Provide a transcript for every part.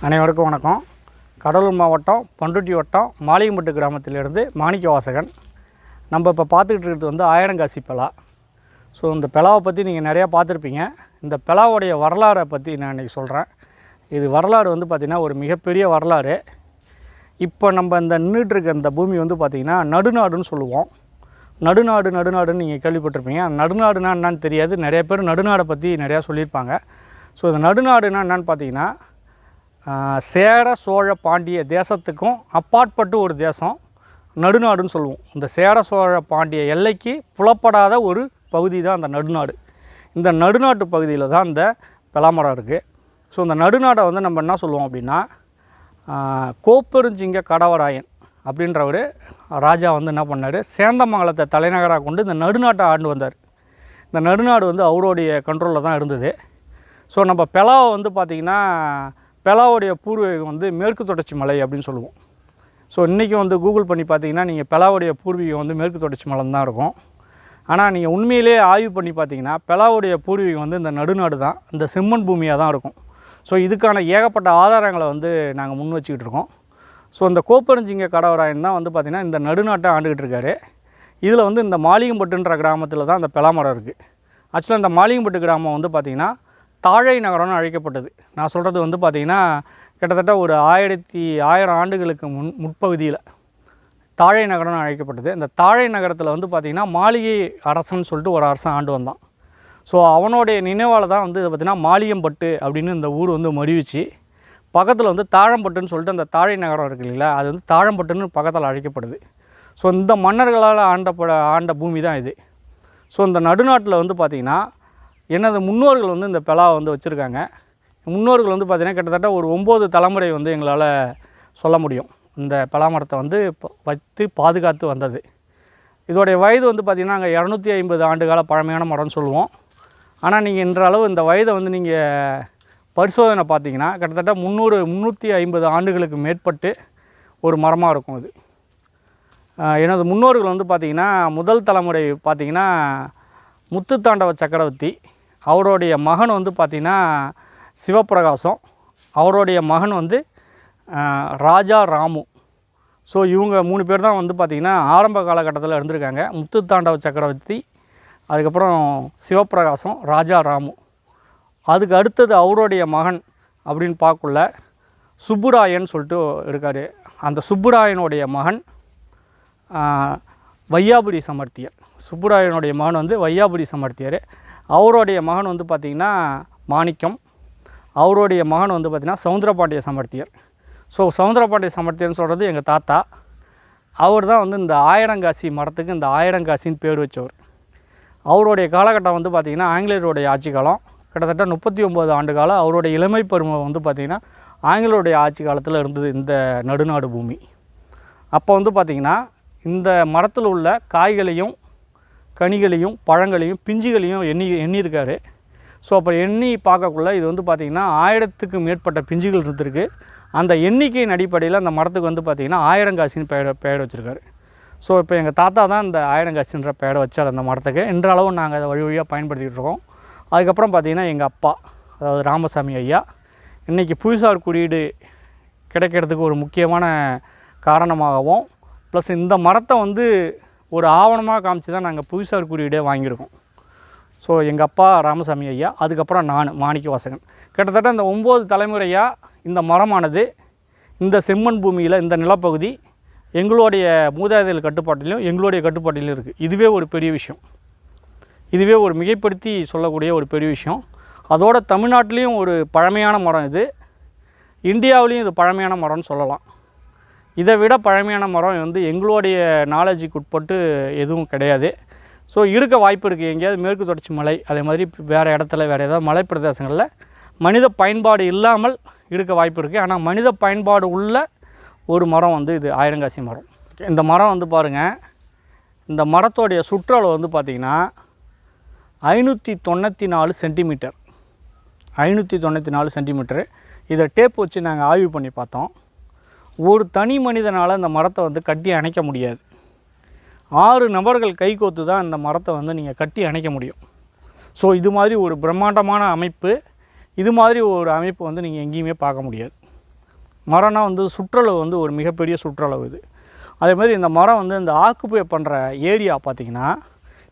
அனைவருக்கும் வணக்கம். கடலூர் மாவட்டம் பண்ருட்டி வட்டம் மாளிகம்பட்டு கிராமத்திலிருந்து மாணிக்கவாசகன். நம்ம இப்போ பார்த்துக்கிட்டு இருக்கிறது வந்து ஆயிரங்காசி பெலா. ஸோ இந்த பெலாவை பற்றி நீங்கள் நிறையா பார்த்துருப்பீங்க. இந்த பெலாவுடைய வரலாறை பற்றி நான் இன்றைக்கி சொல்கிறேன். இது வரலாறு வந்து பார்த்திங்கன்னா ஒரு மிகப்பெரிய வரலாறு. இப்போ நம்ம இந்த நின்றுட்டுருக்க இந்த பூமி வந்து பார்த்திங்கன்னா நடுநாடுன்னு சொல்லுவோம். நடுநாடுன்னு நீங்கள் கேள்விப்பட்டிருப்பீங்க. நடுநாடுனா என்னான்னு தெரியாது. நிறைய பேர் நடுநாடை பற்றி நிறையா சொல்லியிருப்பாங்க. ஸோ இந்த நடுநாடுனா என்னன்னு பார்த்தீங்கன்னா சேர சோழ பாண்டிய தேசத்துக்கும் அப்பாற்பட்டு ஒரு தேசம் நடுநாடுன்னு சொல்லுவோம். இந்த சேர சோழ பாண்டிய எல்லைக்கு புலப்படாத ஒரு பகுதி தான் அந்த நடுநாடு. இந்த நடுநாட்டு பகுதியில் தான் இந்த பெலாமரம் இருக்குது. ஸோ இந்த நடுநாடை வந்து நம்ம என்ன சொல்லுவோம் அப்படின்னா கோப்பெருஞ்சிங்க கடவராயன் அப்படின்றவர் ராஜா வந்து என்ன பண்ணார், சேந்தமங்கலத்தை தலைநகராக கொண்டு இந்த நடுநாட்டை ஆண்டு வந்தார். இந்த நடுநாடு வந்து அவருடைய கண்ட்ரோலில் தான் இருந்தது. ஸோ நம்ம பெலாவை வந்து பார்த்திங்கன்னா பெலாவுடைய பூர்வீகம் வந்து மேற்கு தொடர்ச்சி மலை அப்படின்னு சொல்லுவோம். ஸோ இன்றைக்கி வந்து கூகுள் பண்ணி பார்த்தீங்கன்னா நீங்கள் பெலாவுடைய பூர்வீகம் வந்து மேற்கு தொடர்ச்சி மலை தான் இருக்கும். ஆனால் நீங்கள் உண்மையிலே ஆய்வு பண்ணி பார்த்தீங்கன்னா பெலாவுடைய பூர்வீகம் வந்து இந்த நடுநாடு தான், இந்த செம்மண் பூமியாக தான் இருக்கும். ஸோ இதுக்கான ஏகப்பட்ட ஆதாரங்களை வந்து நாங்கள் முன் வச்சுக்கிட்டு இருக்கோம். ஸோ இந்த கோப்பெருஞ்சிங்க கடவராயன் தான் வந்து பார்த்திங்கன்னா இந்த நடுநாட்டை ஆண்டுகிட்டு இருக்காரு. இதில் வந்து இந்த மாளிகம்பட்டுன்ற கிராமத்தில் தான் இந்த பெலாமரம் இருக்குது. ஆக்சுவலாக இந்த மாளிகம்பட்டு கிராமம் வந்து பார்த்திங்கன்னா தாழை நகரம்னு அழைக்கப்பட்டது. நான் சொல்கிறது வந்து பார்த்திங்கன்னா கிட்டத்தட்ட ஒரு 1000 ஆண்டுகளுக்கு முற்பகுதியில் தாழை நகரம்னு அழைக்கப்பட்டது. இந்த தாழை நகரத்தில் வந்து பார்த்திங்கன்னா மாளிகை அரசன் சொல்லிட்டு ஒரு அரசன் ஆண்டு வந்தான். ஸோ அவனுடைய நினைவால் தான் வந்து இதை பார்த்திங்கன்னா மாளிகம்பட்டு அப்படின்னு இந்த ஊர் வந்து மறிவிச்சு பக்கத்தில் வந்து தாழம்பட்டுன்னு சொல்லிட்டு அந்த தாழை நகரம் இருக்குது இல்லைங்களா, அது வந்து தாழம்பட்டுன்னு பக்கத்தில் அழைக்கப்படுது. ஸோ இந்த மன்னர்களால் ஆண்ட பூமி தான் இது. ஸோ இந்த நடுநாட்டில் வந்து பார்த்திங்கன்னா எனது முன்னோர்கள் வந்து இந்த பெலாவை வந்து வச்சுருக்காங்க. முன்னோர்கள் வந்து பார்த்திங்கன்னா கிட்டத்தட்ட ஒரு 9 தலைமுறை வந்து எங்களால் சொல்ல முடியும் இந்த பெலாமரத்தை வந்து வைத்து பாதுகாத்து வந்தது. இதோடைய வயது வந்து பார்த்திங்கன்னா நாங்கள் 250 ஆண்டுகால பழமையான மரம்னு சொல்லுவோம். ஆனால் நீங்கள் இன்றளவு இந்த வயதை வந்து நீங்கள் பரிசோதனை பார்த்திங்கன்னா கிட்டத்தட்ட 350 ஆண்டுகளுக்கு மேற்பட்டு ஒரு மரமாக இருக்கும் இது. எனது முன்னோர்கள் வந்து பார்த்திங்கன்னா முதல் தலைமுறை பார்த்திங்கன்னா முத்துத்தாண்டவ சக்கரவர்த்தி, அவருடைய மகன் வந்து பார்த்திங்கன்னா சிவப்பிரகாசம், அவருடைய மகன் வந்து ராஜா ராமு. ஸோ இவங்க 3 பேர் தான் வந்து பார்த்திங்கன்னா ஆரம்ப காலகட்டத்தில் இருந்திருக்காங்க. முத்துத்தாண்டவ சக்கரவர்த்தி, அதுக்கப்புறம் சிவப்பிரகாசம், ராஜா ராமு. அதுக்கு அடுத்தது அவருடைய மகன் அப்படின்னு பார்க்கக்குள்ள சுப்புராயன் சொல்லிட்டு இருக்கார். அந்த சுப்புராயனுடைய மகன் வையாபுரி சமர்த்தியர். சுப்புராயனுடைய மகன் வந்து வையாபுரி சமர்த்தியர். அவருடைய மகன் வந்து பார்த்திங்கன்னா மாணிக்கம், அவருடைய மகன் வந்து பார்த்திங்கன்னா சவுந்தரபாண்டிய சமர்த்தியர். ஸோ சவுந்தரபாண்டிய சமர்த்தியர்னு சொல்கிறது எங்கள் தாத்தா. அவர் தான் வந்து இந்த ஆயிரங்காசி மரத்துக்கு இந்த ஆயிரங்காசின்னு பேர் வச்சவர். அவருடைய காலகட்டம் வந்து பார்த்திங்கன்னா ஆங்கிலேயருடைய ஆட்சி காலம். கிட்டத்தட்ட 39 ஆண்டு காலம் அவருடைய இளமை பருவம் வந்து பார்த்திங்கன்னா ஆங்கிலேயருடைய ஆட்சி காலத்தில் இருந்தது இந்த நடுநாடு பூமி. அப்போ வந்து பார்த்திங்கன்னா இந்த மரத்தில் உள்ள காய்களையும் கனிகளையும் பழங்களையும் பிஞ்சுகளையும் எண்ணியிருக்காரு. ஸோ அப்போ எண்ணி பார்க்கக்குள்ள இது வந்து பார்த்திங்கன்னா 1000க்கு மேற்பட்ட பிஞ்சுகள் இருந்திருக்கு. அந்த எண்ணிக்கையின் அடிப்படையில் அந்த மரத்துக்கு வந்து பார்த்திங்கன்னா ஆயிரங்காசின்னு பெயர் வச்சுருக்காரு. ஸோ இப்போ எங்கள் தாத்தா தான் இந்த ஆயிரங்காசின்ற பெயரை வச்சார் அந்த மரத்துக்கு. இன்றளவும் நாங்கள் அதை வழியாக பயன்படுத்திகிட்டு இருக்கோம். அதுக்கப்புறம் பார்த்திங்கன்னா எங்கள் அப்பா, அதாவது ராமசாமி ஐயா, இன்றைக்கி புவிசார் குறியீடு கிடைக்கிறதுக்கு ஒரு முக்கியமான காரணமாகவும் ப்ளஸ் இந்த மரத்தை வந்து ஒரு ஆவணமாக காமிச்சு தான் நாங்கள் புவிசார் குறியீடே வாங்கியிருக்கோம். ஸோ எங்கள் அப்பா ராமசாமி ஐயா, அதுக்கப்புறம் நான் மாணிக்கவாசகன். கிட்டத்தட்ட இந்த 9 தலைமுறையாக இந்த மரமானது இந்த செம்மண் பூமியில் இந்த நிலப்பகுதி எங்களுடைய மூதாதையர் கட்டுப்பாட்டிலையும் எங்களுடைய கட்டுப்பாட்டிலையும் இருக்குது. இதுவே ஒரு பெரிய விஷயம். இதுவே ஒரு மிகைப்படுத்தி சொல்லக்கூடிய ஒரு பெரிய விஷயம். அதோட தமிழ்நாட்டிலையும் ஒரு பழமையான மரம் இது, இந்தியாவிலையும் இது பழமையான மரம்னு சொல்லலாம். இதை விட பழமையான மரம் வந்து எங்களுடைய நாலேஜுக்கு உட்பட்டு எதுவும் கிடையாது. ஸோ இருக்க வாய்ப்பு இருக்குது. எங்கேயாவது மேற்கு தொடர்ச்சி மலை, அதே மாதிரி வேறு இடத்துல வேறு ஏதாவது மலை பிரதேசங்களில் மனித பயன்பாடு இல்லாமல் இருக்க வாய்ப்பு இருக்குது. ஆனால் மனித பயன்பாடு உள்ள ஒரு மரம் வந்து இது ஆயிரங்காசி மரம். இந்த மரம் வந்து பாருங்கள், இந்த மரத்தோடைய சுற்றளவு வந்து பார்த்திங்கன்னா 594 சென்டிமீட்டர். 594 சென்டிமீட்டரு. இதை டேப் வச்சு நாங்கள் ஆய்வு பண்ணி பார்த்தோம். ஒரு தனி மனிதனால் அந்த மரத்தை வந்து கட்டி அணைக்க முடியாது. 6 நபர்கள் கைகோத்து தான் இந்த மரத்தை வந்து நீங்கள் கட்டி அணைக்க முடியும். ஸோ இது மாதிரி ஒரு பிரம்மாண்டமான அமைப்பு, இது மாதிரி ஒரு அமைப்பு வந்து நீங்கள் எங்கேயுமே பார்க்க முடியாது. மரம்னா வந்து சுற்றளவு வந்து ஒரு மிகப்பெரிய சுற்றளவு இது. அதேமாதிரி இந்த மரம் வந்து இந்த ஆக்குப்பை பண்ணுற ஏரியா பார்த்திங்கன்னா,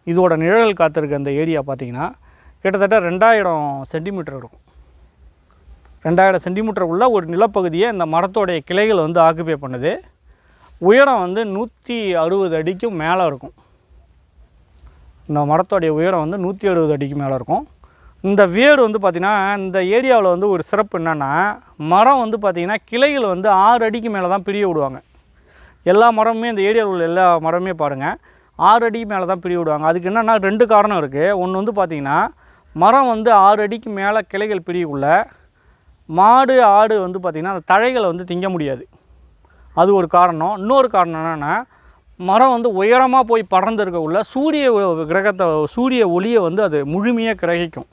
இதோட நிழல் காத்திருக்க அந்த ஏரியா பார்த்திங்கன்னா கிட்டத்தட்ட 2000 சென்டிமீட்டர் இருக்கும். 2000 சென்டிமீட்டருக்குள்ள ஒரு நிலப்பகுதியை இந்த மரத்தோடைய கிளைகள் வந்து ஆக்குப்பை பண்ணுது. உயரம் வந்து 160 அடிக்கும் மேலே இருக்கும். இந்த மரத்தோடைய உயரம் வந்து 170 அடிக்கு மேலே இருக்கும். இந்த வேர் வந்து பார்த்திங்கன்னா இந்த ஏரியாவில் வந்து ஒரு சிறப்பு என்னென்னா, மரம் வந்து பார்த்திங்கன்னா கிளைகள் வந்து 6 அடிக்கு மேலே தான் பிரிய விடுவாங்க. எல்லா மரமுமே இந்த ஏரியாவில் உள்ள எல்லா மரமே பாருங்கள் 6 அடிக்கு மேலே தான் பிரிய விடுவாங்க. அதுக்கு என்னென்னா 2 காரணம் இருக்குது. ஒன்று வந்து பார்த்திங்கன்னா, மரம் வந்து 6 அடிக்கு மேலே கிளைகள் பிரியக்குள்ள மாடு ஆடு வந்து பார்த்திங்கன்னா அந்த தழைகளை வந்து திங்க முடியாது. அது ஒரு காரணம். இன்னொரு காரணம் என்னென்னா, மரம் வந்து உயரமாக போய் படர்ந்து இருக்கக்குள்ள சூரிய ஒளியை வந்து அது முழுமையாக கிரகிக்கும்.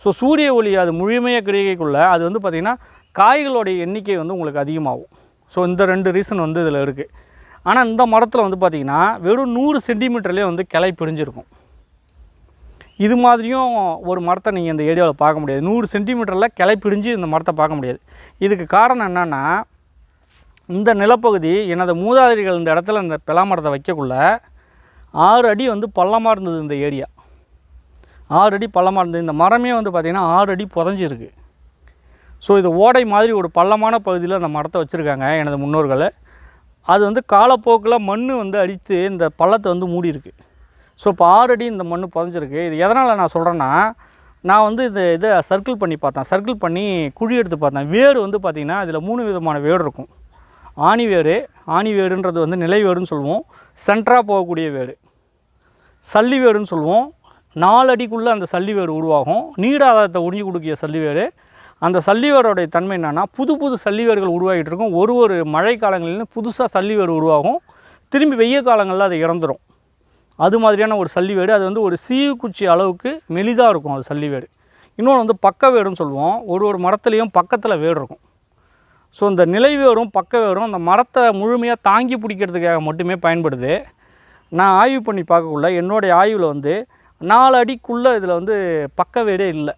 ஸோ சூரிய ஒளி அது முழுமையாக கிரகிக்குள்ள அது வந்து பார்த்திங்கன்னா காய்களுடைய எண்ணிக்கை வந்து உங்களுக்கு அதிகமாகும். ஸோ இந்த 2 ரீசன் வந்து இதில் இருக்குது. ஆனால் இந்த மரத்தில் வந்து பார்த்திங்கன்னா வெறும் 100 சென்டிமீட்டர்லேயே வந்து கிளை பிரிஞ்சிருக்கும். இது மாதிரியும் ஒரு மரத்தை நீங்கள் இந்த ஏரியாவில் பார்க்க முடியாது. 100 சென்டிமீட்டரில் கிளை பிரிஞ்சு இந்த மரத்தை பார்க்க முடியாது. இதுக்கு காரணம் என்னென்னா, இந்த நிலப்பகுதி எனது மூதாதையர்கள் இந்த இடத்துல இந்த பலா மரத்தை வைக்கக்குள்ள 6 அடி வந்து பள்ளமாக இருந்தது. இந்த ஏரியா 6 அடி பள்ளமாக இருந்தது. இந்த மரமே வந்து பார்த்திங்கன்னா 6 அடி புதஞ்சிருக்கு. ஸோ இது ஓடை மாதிரி ஒரு பள்ளமான பகுதியில் அந்த மரத்தை வச்சுருக்காங்க எனது முன்னோர்கள். அது வந்து காலப்போக்கில் மண் வந்து அடித்து இந்த பள்ளத்தை வந்து மூடி இருக்குது. ஸோ இப்போ 6 அடி இந்த மண் புதஞ்சிருக்கு. இது எதனால் நான் சொல்கிறேன்னா, நான் வந்து இதை சர்க்கிள் பண்ணி பார்த்தேன். சர்க்கிள் பண்ணி குழி எடுத்து பார்த்தேன். வேர் வந்து பார்த்திங்கன்னா இதில் 3 விதமான வேர் இருக்கும். ஆணி வேடுன்றது வந்து நிலை வேடுன்னு சொல்லுவோம். சென்டராக போகக்கூடிய வேடு. சல்லி வேடுன்னு சொல்லுவோம். 4 அடிக்குள்ளே அந்த சல்லி வேடு உருவாகும். நீடாதாரத்தை உறிஞ்சி கொடுக்கிய சல்லி வேடு. அந்த சல்லி வேரோடைய தன்மை என்னென்னா, புது சல்லி வேடுகள் உருவாகிட்டு இருக்கும். ஒரு மழை காலங்களிலும் புதுசாக சல்லி வேடு உருவாகும். திரும்பி வெய்ய காலங்களில் அது இறந்துடும். அது மாதிரியான ஒரு சல்லி வேடு. அது வந்து ஒரு சீவுக்குச்சி அளவுக்கு மெலிதாக இருக்கும் அது சல்லி வேடு. இன்னொன்று வந்து பக்க வேடுன்னு சொல்லுவோம். ஒரு மரத்துலேயும் பக்கத்தில் வேடு இருக்கும். ஸோ இந்த நிலை வேரும் பக்க வேரும் அந்த மரத்தை முழுமையாக தாங்கி பிடிக்கிறதுக்காக மட்டுமே பயன்படுது. நான் ஆய்வு பண்ணி பார்க்கக்குள்ள என்னுடைய ஆய்வில் வந்து 4 அடிக்குள்ளே இதில் வந்து பக்க வேடே இல்லை.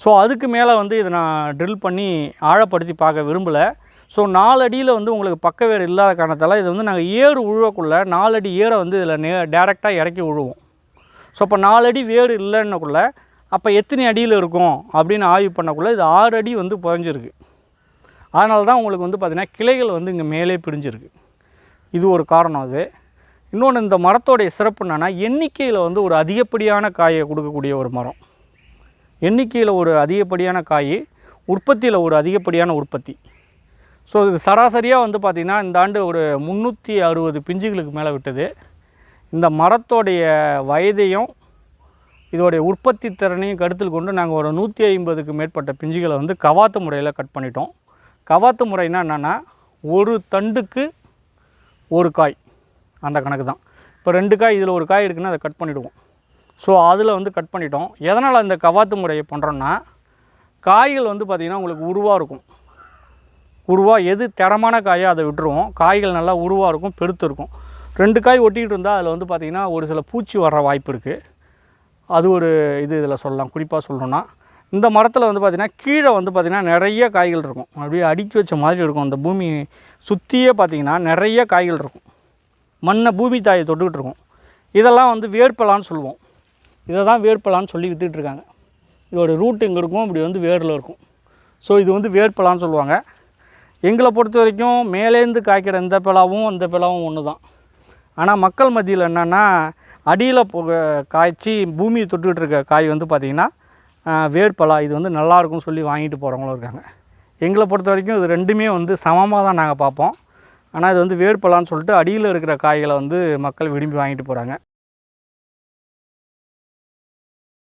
ஸோ அதுக்கு மேலே வந்து இதை நான் ட்ரில் பண்ணி ஆழப்படுத்தி பார்க்க விரும்பலை. ஸோ 4 அடியில் வந்து உங்களுக்கு பக்க வேடு இல்லாத காரணத்தால் இது வந்து நாங்கள் ஏறு உழுவக்குள்ளே 4 அடி ஏரை வந்து இதில் டேரெக்டாக இறக்கி விழுவோம். ஸோ அப்போ 4 அடி வேடு இல்லைன்னக்குள்ளே அப்போ எத்தனை அடியில் இருக்கும் அப்படின்னு ஆய்வு பண்ணக்குள்ளே இது 6 அடி வந்து புதஞ்சிருக்கு. அதனால தான் உங்களுக்கு வந்து பார்த்திங்கன்னா கிளைகள் வந்து இங்கே மேலே பிரிஞ்சிருக்கு. இது ஒரு காரணம். அது இன்னொன்று, இந்த மரத்தோடைய சிறப்பு என்னென்னா, எண்ணிக்கையில் வந்து ஒரு அதிகப்படியான காயை கொடுக்கக்கூடிய ஒரு மரம். எண்ணிக்கையில் ஒரு அதிகப்படியான காய், உற்பத்தியில் ஒரு அதிகப்படியான உற்பத்தி. ஸோ இது சராசரியாக வந்து பார்த்திங்கன்னா இந்த ஆண்டு ஒரு 360 பிஞ்சுகளுக்கு மேலே விட்டது. இந்த மரத்தோடைய வயதையும் இதோடைய உற்பத்தி திறனையும் கருத்தில் கொண்டு நாங்கள் ஒரு 150க்கு மேற்பட்ட பிஞ்சுகளை வந்து கவாத்து முறையில் கட் பண்ணிட்டோம். கவாத்து முறைனா என்னென்னா, ஒரு தண்டுக்கு ஒரு காய், அந்த கணக்கு தான். இப்போ 2 காய் இதில் ஒரு காய் இருக்குன்னா அதை கட் பண்ணிவிடுவோம். ஸோ அதில் வந்து கட் பண்ணிட்டோம். எதனால் இந்த கவாத்து முறையை பண்ணுறோன்னா, காய்கள் வந்து பார்த்திங்கன்னா உங்களுக்கு உருவாக இருக்கும். உருவாக எது தரமான காயோ அதை விட்டுருவோம். காய்கள் நல்லா உருவாக இருக்கும், பெருத்து இருக்கும். 2 காய் ஒட்டிக்கிட்டு இருந்தால் அதில் வந்து பார்த்திங்கன்னா ஒரு சில பூச்சி வர்ற வாய்ப்பு இருக்குது. அது ஒரு இதில் சொல்லலாம். குறிப்பாக சொல்லணுன்னா, இந்த மரத்தில் வந்து பார்த்திங்கன்னா கீழே வந்து பார்த்திங்கன்னா நிறைய காய்கள் இருக்கும். அப்படியே அடுக்கி வச்ச மாதிரி இருக்கும். அந்த பூமி சுற்றியே பார்த்திங்கன்னா நிறைய காய்கள் இருக்கும். மண்ணை பூமி தாயை தொட்டுக்கிட்டு இருக்கும். இதெல்லாம் வந்து வேர்ப்பலான்னு சொல்லுவோம். இதை தான் வேர்ப்பலான்னு சொல்லி விற்றுக்கிட்டு இருக்காங்க. இதோட ரூட் இங்கே இருக்கும், இப்படி வந்து வேரில் இருக்கும். ஸோ இது வந்து வேர்ப்பலான்னு சொல்லுவாங்க. எங்களை பொறுத்த வரைக்கும் மேலேருந்து காய்க்கிற இந்த பலாவும் அந்த பலாவும் ஒன்று தான். ஆனால் மக்கள் மத்தியில் என்னென்னா, அடியில் காய்ச்சி பூமியை தொட்டுக்கிட்டு இருக்க காய் வந்து பார்த்திங்கன்னா வேர்ப்பலா, இது வந்து நல்லாயிருக்கும்னு சொல்லி வாங்கிட்டு போகிறவங்களும் இருக்காங்க. எங்களை பொறுத்த வரைக்கும் இது 2மே வந்து சமமாக தான் நாங்கள் பார்ப்போம். ஆனால் இது வந்து வேர்ப்பலான்னு சொல்லிட்டு அடியில் இருக்கிற காய்களை வந்து மக்கள் விரும்பி வாங்கிட்டு போகிறாங்க.